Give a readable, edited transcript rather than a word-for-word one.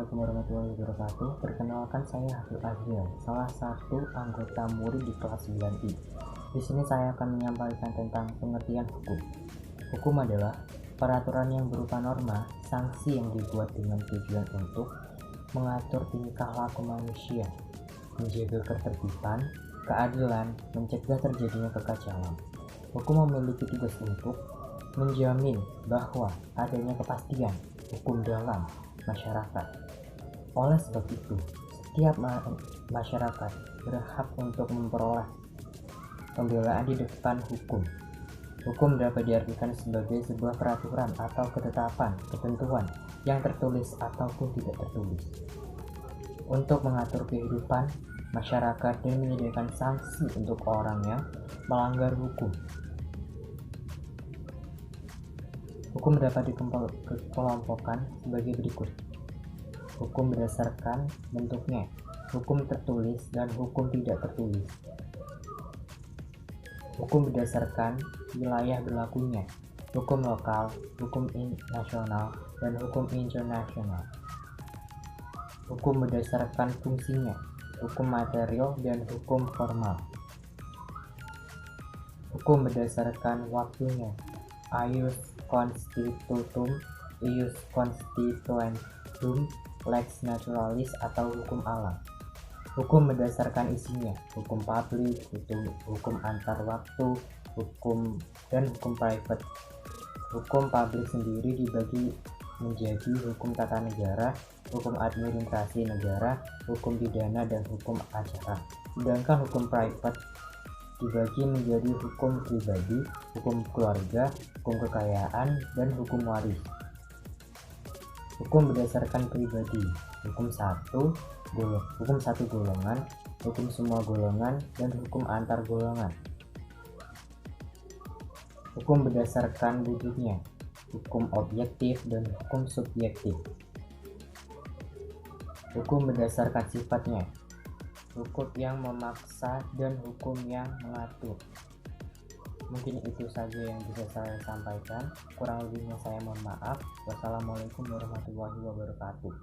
Assalamualaikum warahmatullahi wabarakatuh. Perkenalkan, saya Hafil Azriel, salah satu anggota murid di kelas 9I. Di sini saya akan menyampaikan tentang pengertian hukum. Hukum adalah peraturan yang berupa norma, sanksi yang dibuat dengan tujuan untuk mengatur tingkah laku manusia, menjaga ketertiban, keadilan, mencegah terjadinya kekacauan. Hukum memiliki tugas untuk menjamin bahwa adanya kepastian hukum dalam masyarakat. Oleh sebab itu, setiap masyarakat berhak untuk memperoleh pembelaan di depan hukum. Hukum dapat diartikan sebagai sebuah peraturan atau ketetapan, ketentuan yang tertulis ataupun tidak tertulis untuk mengatur kehidupan masyarakat dan menyediakan sanksi untuk orang yang melanggar hukum. Hukum dapat dikelompokkan sebagai berikut. Hukum berdasarkan bentuknya, hukum tertulis dan hukum tidak tertulis. Hukum berdasarkan wilayah berlakunya, hukum lokal, hukum nasional, dan hukum internasional. Hukum berdasarkan fungsinya, hukum material dan hukum formal. Hukum berdasarkan waktunya, ius constitutum, ius constituendum, lex naturalis atau hukum alam. Hukum berdasarkan isinya, hukum publik, hukum antar waktu, hukum dan hukum private. Hukum publik sendiri dibagi menjadi hukum tata negara, hukum administrasi negara, hukum pidana, dan hukum acara. Sedangkan hukum private dibagi menjadi hukum pribadi, hukum keluarga, hukum kekayaan, dan hukum waris. Hukum berdasarkan pribadi, hukum satu golongan, hukum semua golongan, dan hukum antar golongan. Hukum berdasarkan wujudnya, hukum objektif dan hukum subjektif. Hukum berdasarkan sifatnya, hukum yang memaksa dan hukum yang mengatur. Mungkin itu saja yang bisa saya sampaikan. Kurang lebihnya saya mohon maaf. Wassalamualaikum warahmatullahi wabarakatuh.